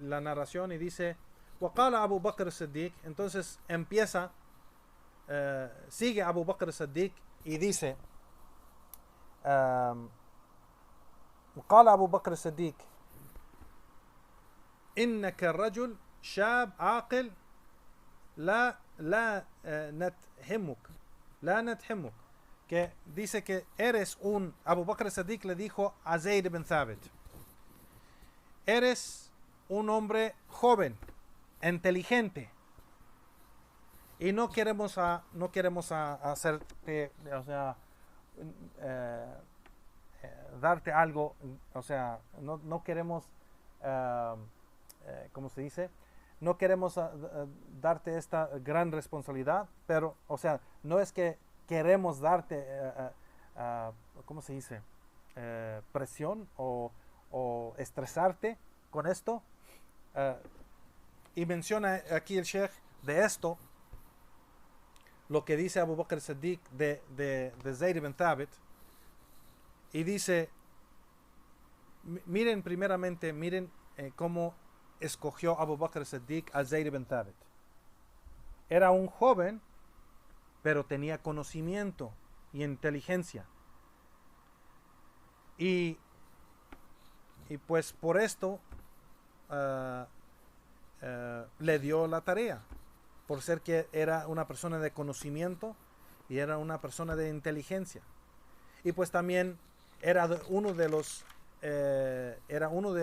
la narración y dice, وقال Abu Bakr as-Siddiq, entonces empieza, sigue Abu Bakr as-Siddiq y dice, وقال أبو بكر الصديق إنك الرجل شاب عاقل لا نتهمك, que dice que eres Abu Bakr as-Siddiq le dijo a Zayd ibn Thabit, eres un hombre joven, inteligente, y no queremos hacerte, o sea, darte algo, o sea, no queremos, ¿cómo se dice? No queremos darte esta gran responsabilidad, pero, o sea, no es que queremos darte, ¿cómo se dice? Presión o estresarte con esto. Y menciona aquí el Sheikh de esto, lo que dice Abu Bakr as-Siddiq de Zayd ibn Thabit, y dice, miren primeramente, cómo escogió Abu Bakr as-Siddiq a Zayd ibn Thabit. Era un joven, pero tenía conocimiento y inteligencia. Y pues por esto le dio la tarea, por ser que era una persona de conocimiento y era una persona de inteligencia. Y pues también era uno de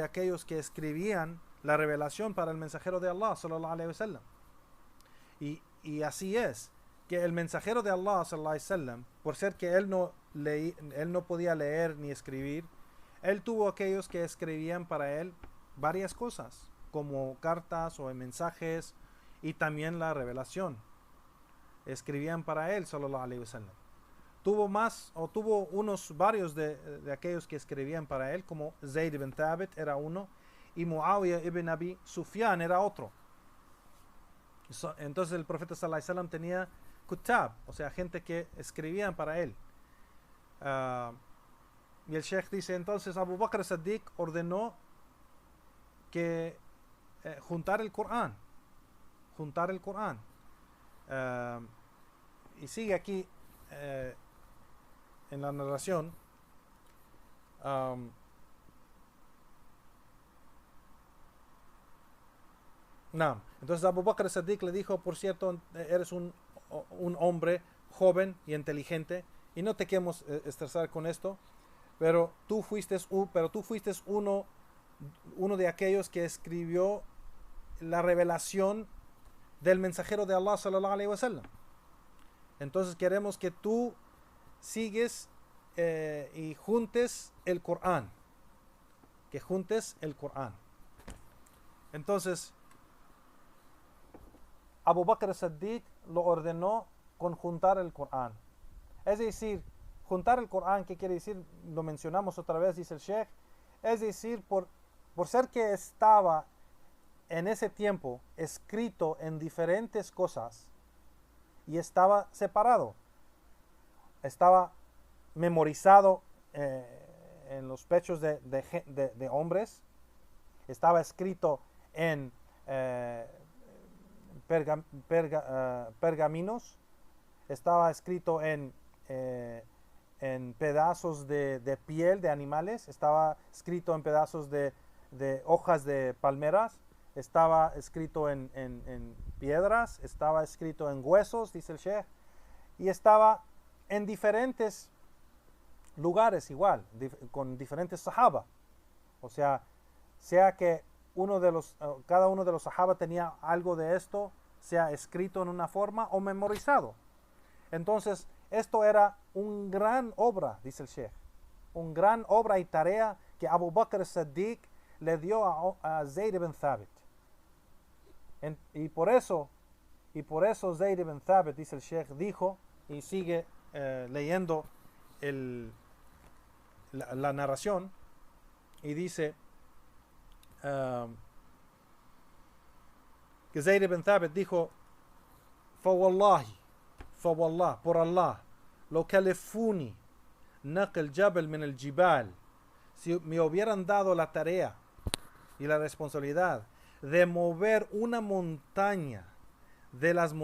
aquellos que escribían la revelación para el mensajero de Allah, sallallahu alaihi wasallam. Y así es, que el mensajero de Allah, sallallahu alaihi wasallam, por ser que él no podía leer ni escribir, él tuvo aquellos que escribían para él varias cosas, como cartas o mensajes, y también la revelación. Escribían para él, sallallahu alaihi wasallam. Tuvo varios de aquellos que escribían para él, como Zayd ibn Thabit era uno, y Muawiyah ibn Abi Sufyan era otro. Entonces el profeta sallallahu alaihi wasallam tenía kutab, o sea, gente que escribían para él. Y el Sheikh dice, entonces Abu Bakr as-Siddiq ordenó que juntar el Corán. Y sigue aquí en la narración. No. Entonces Abu Bakr as-Siddiq le dijo, por cierto, eres un hombre joven y inteligente, y no te queremos estresar con esto, pero tú fuiste uno de aquellos que escribió la revelación del mensajero de Allah, sallallahu alaihi wasallam. Entonces queremos que tú sigues y juntes el Corán. Que juntes el Corán. Entonces Abu Bakr as-Siddiq lo ordenó conjuntar el Corán. Es decir, juntar el Corán, ¿qué quiere decir? Lo mencionamos otra vez, dice el Sheikh. Es decir, por ser que estaba en ese tiempo escrito en diferentes cosas y estaba separado, estaba memorizado en los pechos de hombres, estaba escrito en pergaminos, estaba escrito en pedazos de piel de animales, estaba escrito en pedazos de hojas de palmeras, estaba escrito en piedras, estaba escrito en huesos, dice el Sheikh, y estaba en diferentes lugares igual, con diferentes sahaba. O sea que cada uno de los sahaba tenía algo de esto, sea escrito en una forma o memorizado. Entonces, esto era un gran obra, dice el Sheikh, un gran obra y tarea que Abu Bakr as-Siddiq le dio a Zayd ibn Thabit. Y por eso Zayd ibn Thabit, dice el Sheikh, dijo, y sigue leyendo la narración, y dice que Zayd ibn Thabit dijo: فوالله por Allah, lo kalifuni naql jabal min al jibal, si me hubieran dado la tarea y la responsabilidad de mover una montaña de las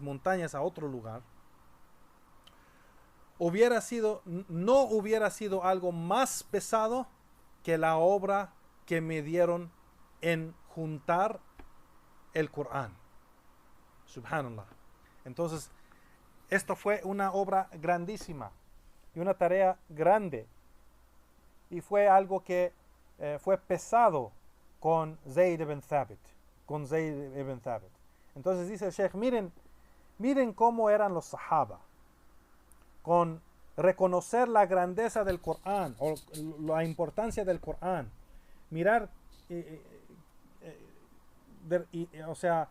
montañas a otro lugar, no hubiera sido algo más pesado que la obra que me dieron en juntar el Corán. Subhanallah. Entonces, esto fue una obra grandísima y una tarea grande, y fue algo que fue pesado con Zayd ibn Thabit. Entonces dice el Sheikh, miren cómo eran los sahaba, con reconocer la grandeza del Corán o la importancia del Corán, mirar o sea,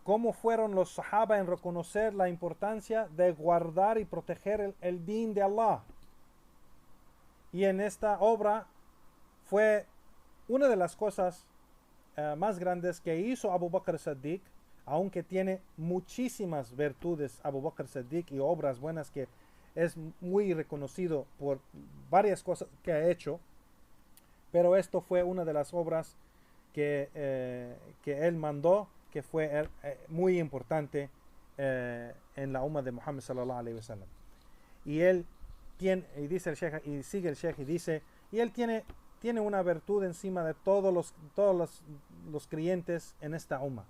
cómo fueron los sahaba en reconocer la importancia de guardar y proteger el din de Allah. Y en esta obra fue una de las cosas más grandes que hizo Abu Bakr as-Siddiq, aunque tiene muchísimas virtudes Abu Bakr as-Siddiq y obras buenas, que es muy reconocido por varias cosas que ha hecho, pero esto fue una de las obras que él mandó, que fue muy importante en la umma de Muhammad sallallahu alaihi wasallam. Y él tiene, y dice el Sheikh, y sigue el Sheikh y dice, y él tiene una virtud encima de todos los creyentes en esta umma.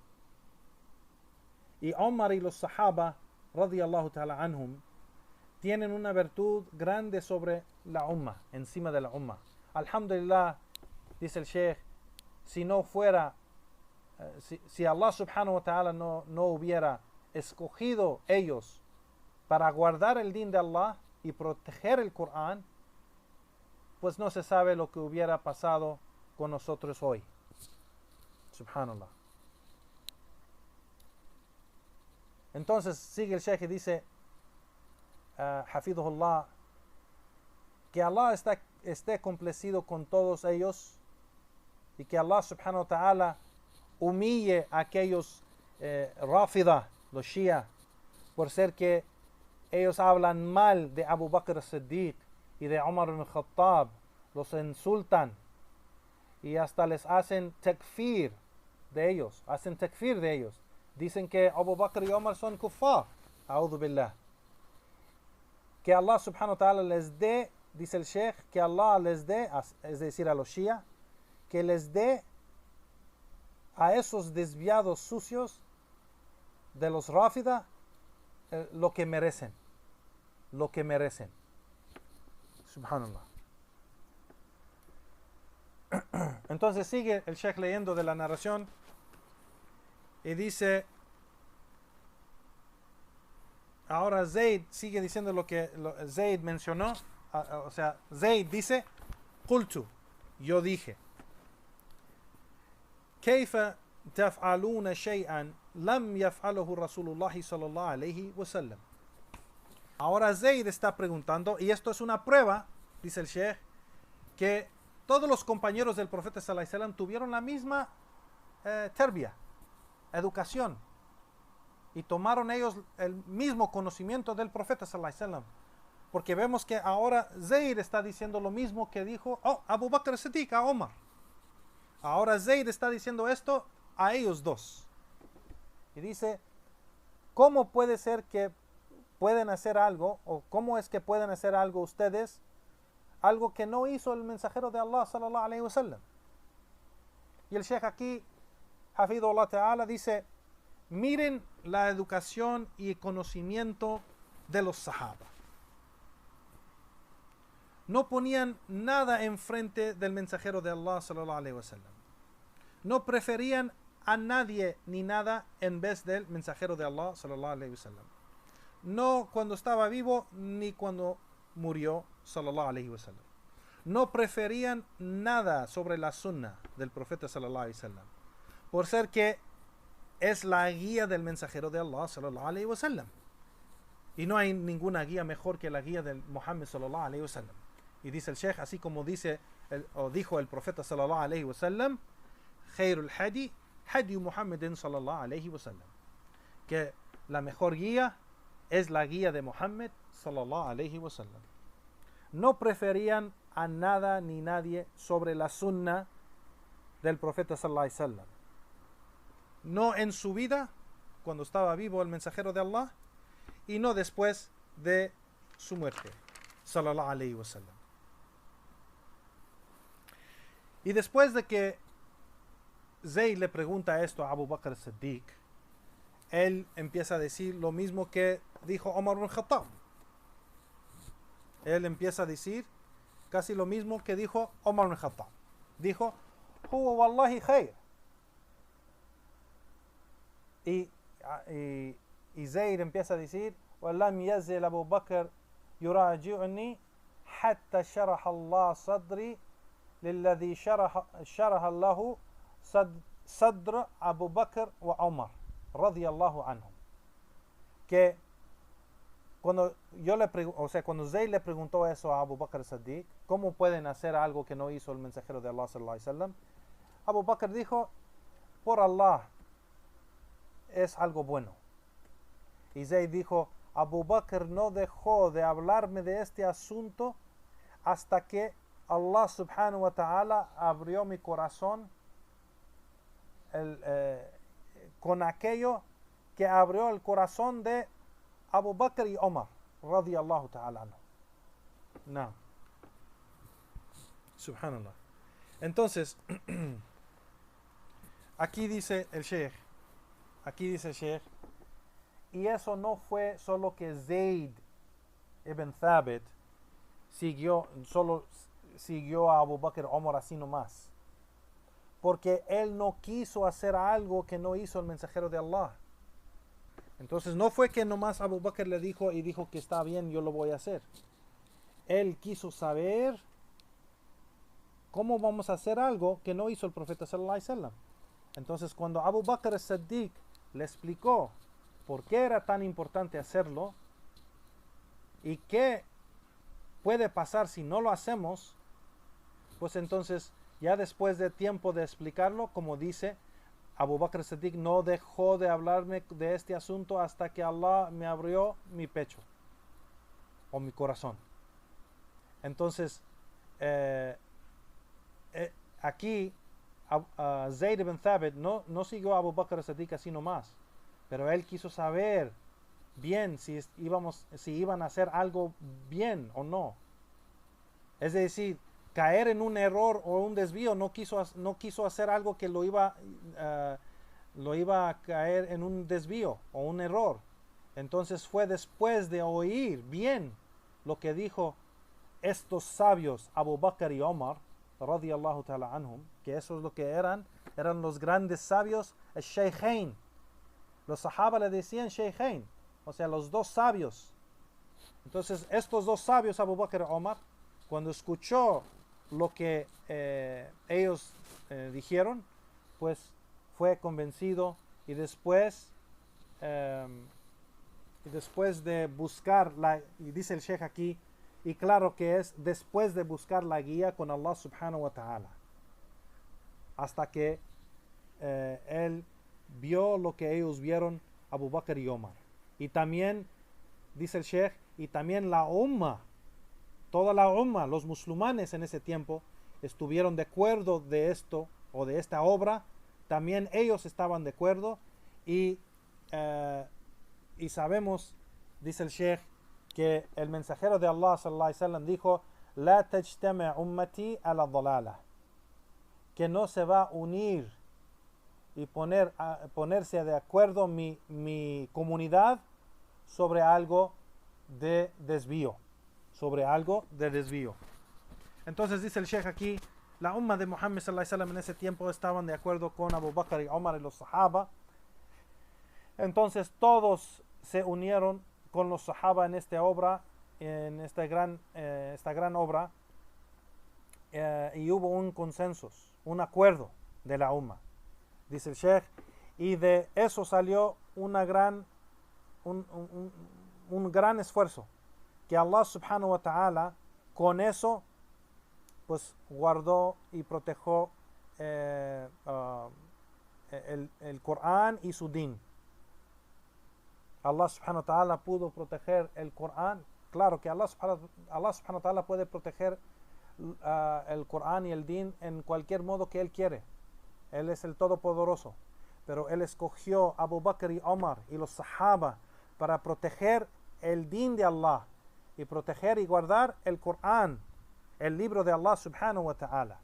Y Omar y los sahaba radiyallahu ta'ala anhum tienen una virtud grande sobre la umma, encima de la umma. Alhamdulillah, dice el Sheikh, si no fuera, si Allah subhanahu wa ta'ala no hubiera escogido ellos para guardar el din de Allah y proteger el Corán, pues no se sabe lo que hubiera pasado con nosotros hoy. Subhanallah. Entonces sigue el Sheikh y dice, Hafidhullah, que Allah esté complacido con todos ellos, y que Allah subhanahu wa ta'ala humille a aquellos Rafida, los Shia, por ser que ellos hablan mal de Abu Bakr as-Siddiq y de Umar ibn Khattab, los insultan y hasta les hacen takfir de ellos, dicen que Abu Bakr y Umar son kuffar, a'udhu billah. Que Allah subhanahu wa ta'ala les dé, dice el Sheikh, que Allah les dé, es decir, a los Shia, que les dé a esos desviados sucios de los Rafida lo que merecen. Subhanallah. Entonces sigue el Sheikh leyendo de la narración y dice, ahora Zayd sigue diciendo lo que Zayd mencionó. O sea, Zayd dice, qultu, yo dije, كيف تفعلون شيئا لم يفعله رسول الله صلى الله عليه وسلم. Ahora Zayd está preguntando, y esto es una prueba, dice el Sheikh, que todos los compañeros del profeta sallallahu alaihi wasallam tuvieron la misma terbia, educación, y tomaron ellos el mismo conocimiento del profeta sallallahu alaihi wasallam, porque vemos que ahora Zayd está diciendo lo mismo que dijo Abu Bakr as-Siddiq a Omar. Ahora Zayd está diciendo esto a ellos dos. Y dice, ¿cómo puede ser que pueden hacer algo, o cómo es que pueden hacer algo ustedes, algo que no hizo el mensajero de Allah sallallahu alayhi wa sallam? Y el Sheikh aquí, Hafidullah Ta'ala, dice, miren la educación y conocimiento de los sahaba. No ponían nada enfrente del mensajero de Allah sallallahu alayhi wa sallam. No preferían a nadie ni nada en vez del mensajero de Allah sallallahu alayhi wa sallam. No cuando estaba vivo ni cuando murió sallallahu alayhi wa sallam. No preferían nada sobre la sunna del profeta sallallahu alayhi wa sallam, por ser que es la guía del mensajero de Allah sallallahu alayhi wa sallam. Y no hay ninguna guía mejor que la guía de Muhammad sallallahu alayhi wa sallam. Y dice el Sheikh, así como dijo el profeta sallallahu alayhi wa sallam, Khairul hadi, hadi Muhammadin sallallahu alayhi wa sallam. Que la mejor guía es la guía de Muhammad sallallahu alayhi wa sallam. No preferían a nada ni nadie sobre la sunna del profeta sallallahu alayhi wa sallam. No en su vida, cuando estaba vivo el mensajero de Allah, y no después de su muerte sallallahu alayhi wa sallam. Y después de que Zayd le pregunta esto a Abu Bakr as-Siddiq, él empieza a decir lo mismo que dijo Omar ibn Khattab. Él empieza a decir casi lo mismo que dijo Omar ibn Khattab. Dijo, huwa wallahi khair. Y Zayd empieza a decir, ولم يزل أبو بكر يراجعني حتى شرح الله صدري للذي شرح الله صدر أبو بكر وعمر رضي الله عنهم. Que cuando cuando Zayd le preguntó eso a Abu Bakr as-Siddiq, ¿cómo pueden hacer algo que no hizo el mensajero de Allah sallallahu alayhi wa sallam? Abu Bakr dijo, por Allah es algo bueno. Y Zayd dijo, Abu Bakr no dejó de hablarme de este asunto hasta que Allah subhanahu wa ta'ala abrió mi corazón con aquello que abrió el corazón de Abu Bakr y Omar radiyallahu ta'ala anhu. No. Subhanallah. Entonces, aquí dice el Sheikh, y eso no fue solo que Zayd ibn Thabit siguió a Abu Bakr Omar así nomás, porque él no quiso hacer algo que no hizo el mensajero de Allah. Entonces no fue que nomás Abu Bakr le dijo que está bien, yo lo voy a hacer. Él quiso saber cómo vamos a hacer algo que no hizo el profeta sallallahu alaihi wasallam. Entonces cuando Abu Bakr as-Siddiq le explicó por qué era tan importante hacerlo y qué puede pasar si no lo hacemos, pues entonces ya después de tiempo de explicarlo, como dice, Abu Bakr as-Siddiq no dejó de hablarme de este asunto hasta que Allah me abrió mi pecho o mi corazón. Entonces aquí Zayd ibn Thabit no siguió a Abu Bakr as-Siddiq así nomás, pero él quiso saber bien si iban a hacer algo bien o no. Es decir, caer en un error o un desvío, no quiso hacer algo que lo iba a caer en un desvío o un error. Entonces fue después de oír bien lo que dijo estos sabios Abu Bakr y Omar radiyallahu ta'ala anhum, que eso es lo que eran los grandes sabios, el Shaykhain. Los sahaba le decían Shaykhain, o sea, los dos sabios. Entonces estos dos sabios, Abu Bakr y Omar, cuando escuchó lo que ellos dijeron, pues fue convencido, y después de buscar y dice el Sheikh aquí, y claro que es después de buscar la guía con Allah subhanahu wa ta'ala, hasta que él vio lo que ellos vieron, Abu Bakr y Omar. Y también, dice el Sheikh, y también la umma, toda la umma, los musulmanes en ese tiempo, estuvieron de acuerdo de esto o de esta obra, también ellos estaban de acuerdo y sabemos, dice el Sheikh, que el mensajero de Allah sallallahu alaihi wasallam dijo: "La tajtami' ummati ala dalalah", que no se va a unir y ponerse de acuerdo mi comunidad sobre algo de desvío, Entonces dice el Sheikh aquí, la umma de Muhammad sallallahu alaihi wasallam en ese tiempo estaban de acuerdo con Abu Bakr y Omar y los Sahaba. Entonces todos se unieron con los Sahaba en esta obra, en esta gran obra, y hubo un consenso, un acuerdo de la umma, dice el Sheikh, y de eso salió un gran esfuerzo, que Allah subhanahu wa ta'ala con eso pues guardó y protegió el Corán y su din. Allah subhanahu wa ta'ala pudo proteger el Corán. Claro que Allah subhanahu wa ta'ala puede proteger el Corán y el din en cualquier modo que Él quiere. Él es el Todopoderoso. Pero Él escogió a Abu Bakr y Omar y los Sahaba para proteger el din de Allah y proteger y guardar el Corán, el libro de Allah subhanahu wa ta'ala.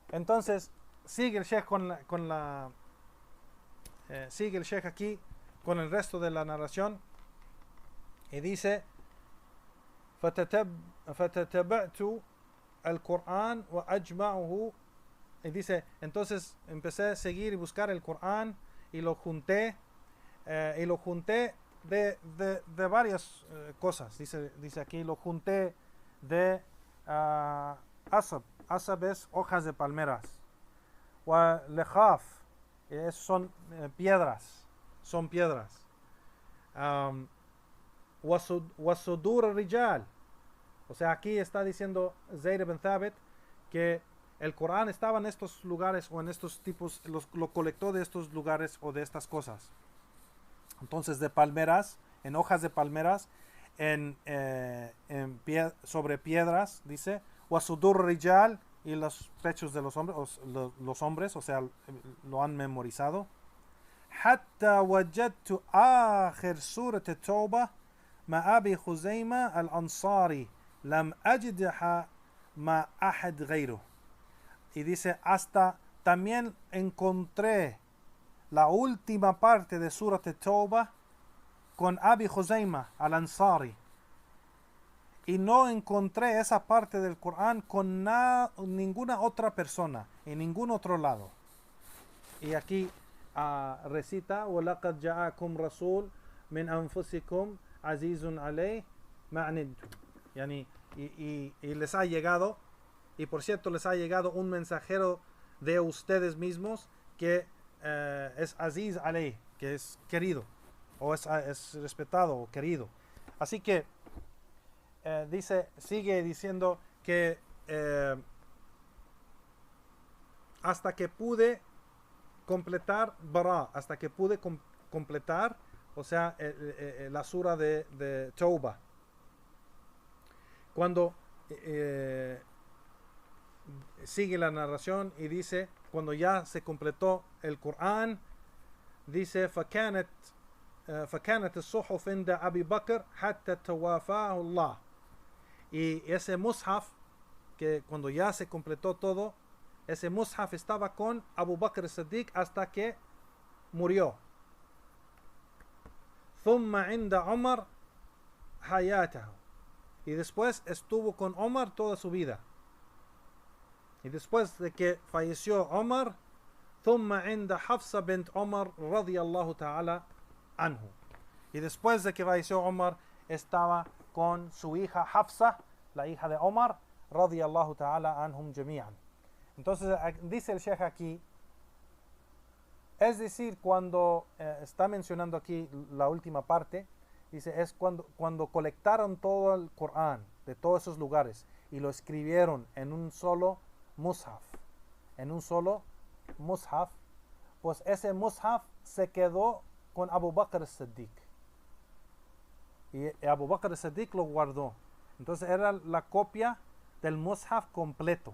Entonces sigue el Sheikh sigue el Sheikh aquí con el resto de la narración y dice: فَتَتَبَعْتُ الْقُرْآنَ وَأَجْمَعُهُ. Y dice, entonces empecé a seguir y buscar el Corán y lo junté de varias cosas. Dice aquí, lo junté de asab es hojas de palmeras, wa lejaf son piedras, wasudur rijal, o sea, aquí está diciendo Zayd ibn Thabit que el Corán estaba en estos lugares o en estos tipos, lo colectó de estos lugares o de estas cosas. Entonces, de palmeras, en hojas de palmeras, sobre piedras, dice, wasudur rijal, y los pechos de los hombres, o sea, lo han memorizado. Hatta wajadtu akhir surat at-Tawbah ma Abi Khuzayma al-Ansari lam ajidha ma ahad ghayruh. Y dice, hasta también encontré la última parte de Surat at-Tawbah con Abi Khuzayma al-Ansari. Y no encontré esa parte del Corán con ninguna otra persona, en ningún otro lado. Y aquí recita, وَلَقَدْ جَاءَكُمْ رَسُولٌ مِنْ أَنفُسِكُمْ عَزِيزٌ عَلَيْهِ مَا عَنِتُّمْ. Y les ha llegado, y por cierto les ha llegado un mensajero de ustedes mismos que es Aziz alayh, que es querido, o es respetado o querido. Así que sigue diciendo que hasta que pude completar hasta que pude completar, o sea, la sura de Tawbah. Cuando sigue la narración y dice, cuando ya se completó el Corán, dice, فَكَانَتِ الصُّحُفِ عِنْدَ أَبِي بَكْرَ حَتَّى تَوَافَاهُ اللَّهُ. Y ese mushaf, que cuando ya se completó todo, ese mushaf estaba con Abu Bakr as-Siddiq hasta que murió. ثُمَّ عِنْدَ عُمَرْ حَيَاتَهُ. Y después estuvo con Omar toda su vida. Y después de que falleció Omar, ثُمَّ عِنْدَ حَفْصَ بنت عمر رضي الله تعالى عنه. Y después de que falleció Omar, estaba con su hija Hafsa, la hija de Omar, radiyallahu ta'ala anhum jami'an. Entonces dice el Sheikh aquí, es decir, cuando está mencionando aquí la última parte, dice, es cuando colectaron todo el Corán de todos esos lugares y lo escribieron en un solo mushaf, pues ese mushaf se quedó con Abu Bakr as-Siddiq. Y Abu Bakr as-Siddiq lo guardó. Entonces era la copia del mushaf completo.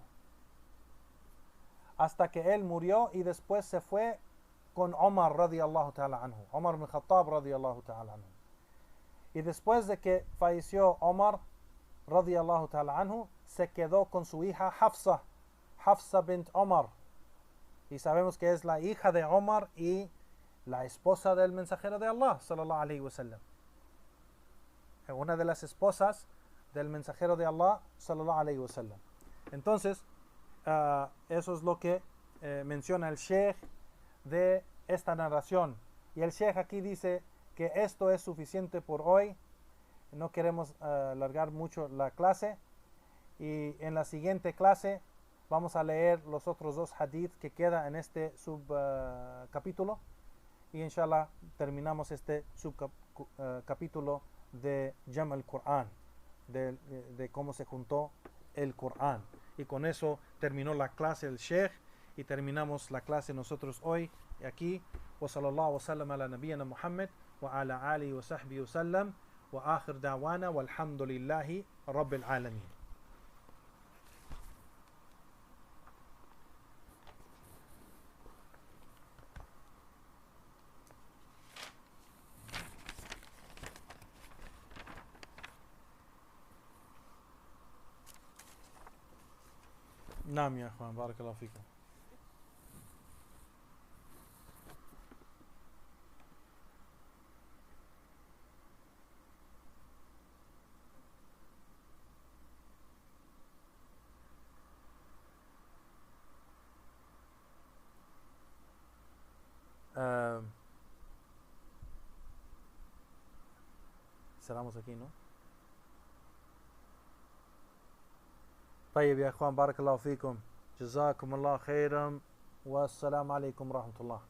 hasta que él murió y después se fue con Omar radiyallahu ta'ala anhu, Omar ibn Khattab radiyallahu ta'ala anhu. Y después de que falleció Omar radiyallahu ta'ala anhu, se quedó con su hija Hafsa, Hafsa bint Omar. Y sabemos que es la hija de Omar y la esposa del mensajero de Allah sallallahu alayhi wa sallam. Una de las esposas del mensajero de Allah sallallahu alayhi wa sallam. Entonces, eso es lo que menciona el Sheikh de esta narración. Y el Sheikh aquí dice que esto es suficiente por hoy. No queremos alargar mucho la clase. Y en la siguiente clase vamos a leer los otros dos hadith que queda en este subcapítulo. Y inshallah terminamos este subcapítulo de Jam al-Qur'an, de cómo se juntó el Qur'an. Y con eso terminó la clase del Sheikh y terminamos la clase nosotros hoy aquí. Wa sallallahu wa sallam ala nabiyyina Muhammad wa ala alihi wa sahbihi wa sallam wa akhir da'wana walhamdulillahi rabbil alamin. نعم يا اخوان بارك الله فيكم. Cerramos aquí, ¿no? طيب يا اخوان بارك الله فيكم، جزاكم الله خيرا والسلام عليكم ورحمة الله.